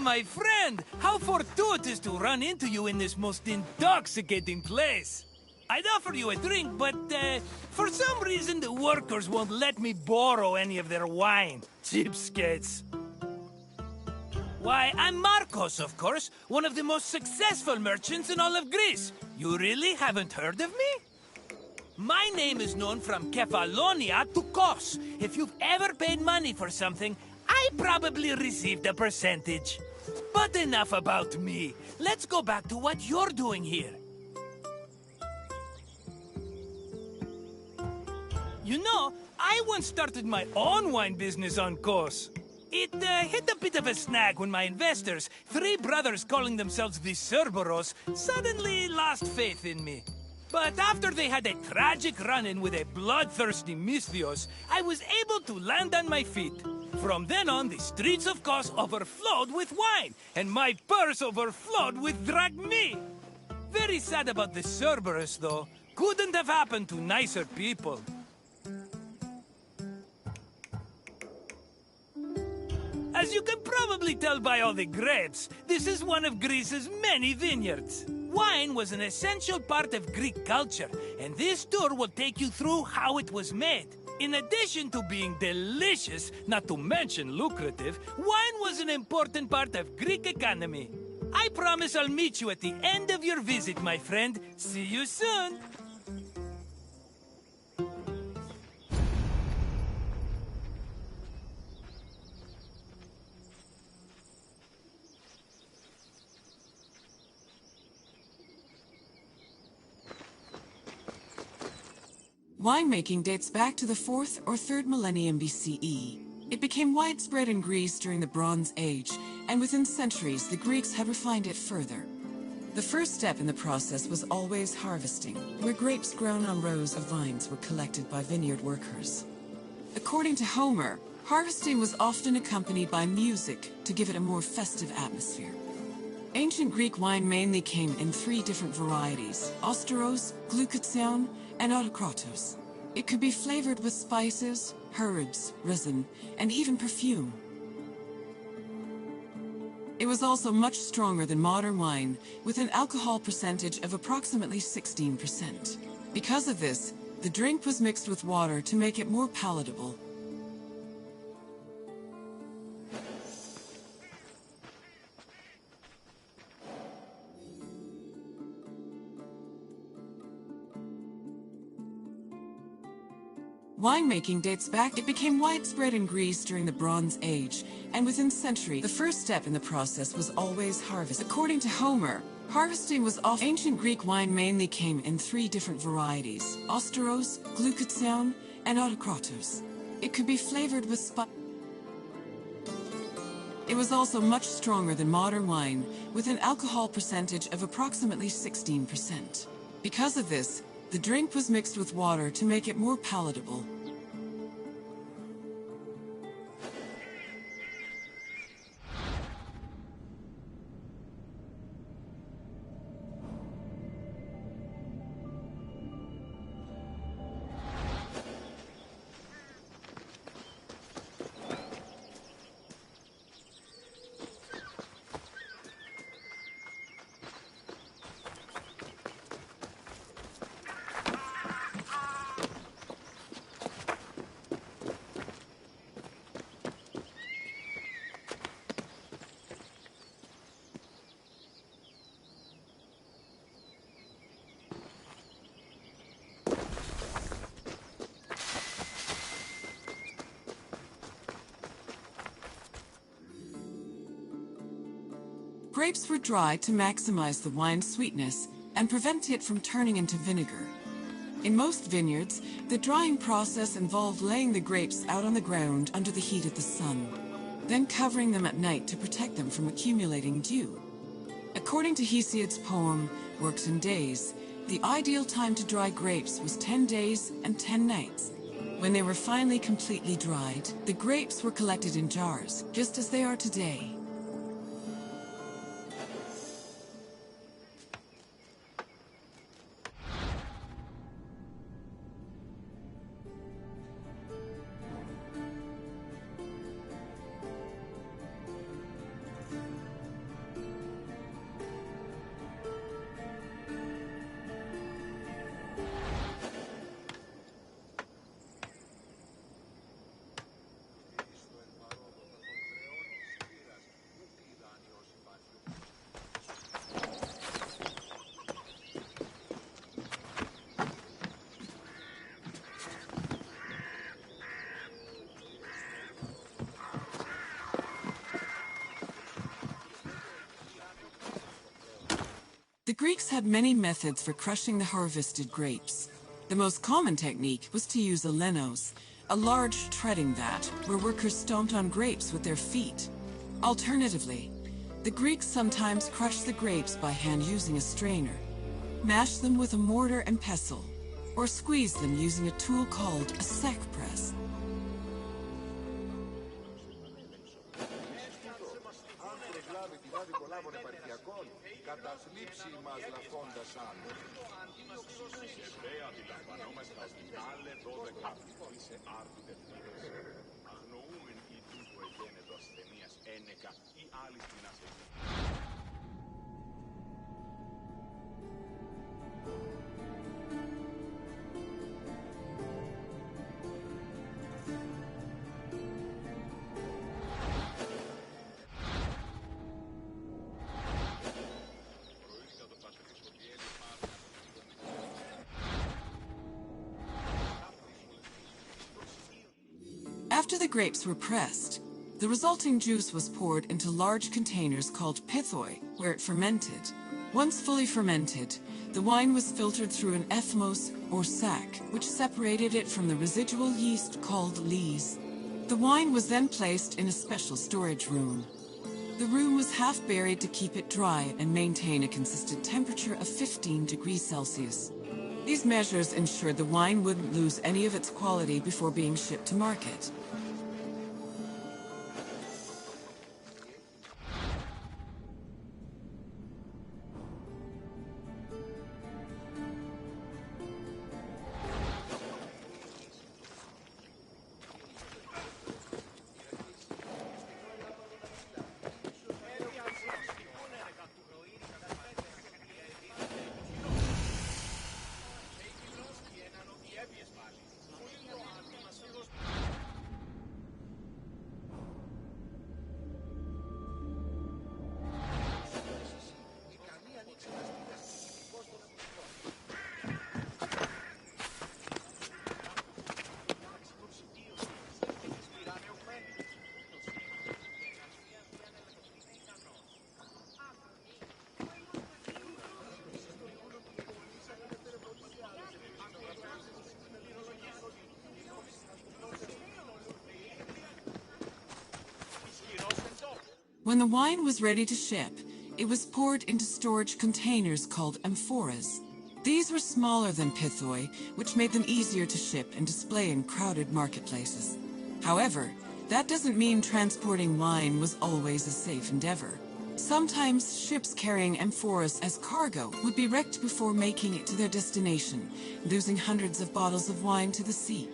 my friend! How fortuitous to run into you in this most intoxicating place! I'd offer you a drink, but, for some reason the workers won't let me borrow any of their wine. Cheapskates. Why, I'm Marcos, of course, one of the most successful merchants in all of Greece. You really haven't heard of me? My name is known from Kefalonia to Kos. If you've ever paid money for something, I probably received a percentage. But enough about me. Let's go back to what you're doing here. You know, I once started my own wine business on Kos. It hit a bit of a snag when my investors, three brothers calling themselves the Cerberos, suddenly lost faith in me. But after they had a tragic run-in with a bloodthirsty Misthios, I was able to land on my feet. From then on, the streets of Kos overflowed with wine, and my purse overflowed with drachmi. Very sad about the Cerberus, though. Couldn't have happened to nicer people. As you can probably tell by all the grapes, this is one of Greece's many vineyards. Wine was an essential part of Greek culture, and this tour will take you through how it was made. In addition to being delicious, not to mention lucrative, wine was an important part of Greek economy. I promise I'll meet you at the end of your visit, my friend. See you soon! Winemaking dates back to the 4th or 3rd millennium BCE. It became widespread in Greece during the Bronze Age, and within centuries the Greeks had refined it further. The first step in the process was always harvesting, where grapes grown on rows of vines were collected by vineyard workers. According to Homer, harvesting was often accompanied by music to give it a more festive atmosphere. Ancient Greek wine mainly came in 3 different varieties: Austeros, Glucoution, and Autokratos. It could be flavored with spices, herbs, resin, and even perfume. It was also much stronger than modern wine, with an alcohol percentage of approximately 16%. Because of this, the drink was mixed with water to make it more palatable. Winemaking dates back. It became widespread in Greece during the Bronze Age, and within centuries, the first step in the process was always harvest. According to Homer, harvesting was often. Ancient Greek wine mainly came in 3 different varieties: Austeros, Glucoution, and Autokratos. It could be flavored with spice. It was also much stronger than modern wine, with an alcohol percentage of approximately 16%. Because of this, the drink was mixed with water to make it more palatable. Grapes were dried to maximize the wine's sweetness and prevent it from turning into vinegar. In most vineyards, the drying process involved laying the grapes out on the ground under the heat of the sun, then covering them at night to protect them from accumulating dew. According to Hesiod's poem, Works and Days, the ideal time to dry grapes was 10 days and 10 nights. When they were finally completely dried, the grapes were collected in jars, just as they are today. The Greeks had many methods for crushing the harvested grapes. The most common technique was to use a lenos, a large treading vat where workers stomped on grapes with their feet. Alternatively, the Greeks sometimes crushed the grapes by hand using a strainer, mashed them with a mortar and pestle, or squeezed them using a tool called a sack press. After the grapes were pressed, the resulting juice was poured into large containers called pithoi, where it fermented. Once fully fermented, the wine was filtered through an ethmos, or sack, which separated it from the residual yeast called lees. The wine was then placed in a special storage room. The room was half buried to keep it dry and maintain a consistent temperature of 15 degrees Celsius. These measures ensured the wine wouldn't lose any of its quality before being shipped to market. When the wine was ready to ship, it was poured into storage containers called amphoras. These were smaller than pithoi, which made them easier to ship and display in crowded marketplaces. However, that doesn't mean transporting wine was always a safe endeavor. Sometimes ships carrying amphoras as cargo would be wrecked before making it to their destination, losing hundreds of bottles of wine to the sea.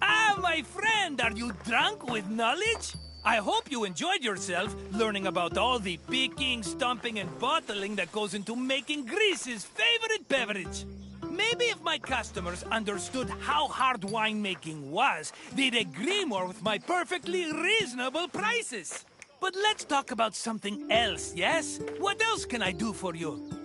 Ah, my friend, are you drunk with knowledge? I hope you enjoyed yourself learning about all the picking, stumping, and bottling that goes into making Greece's favorite beverage. Maybe if my customers understood how hard winemaking was, they'd agree more with my perfectly reasonable prices. But let's talk about something else, yes? What else can I do for you?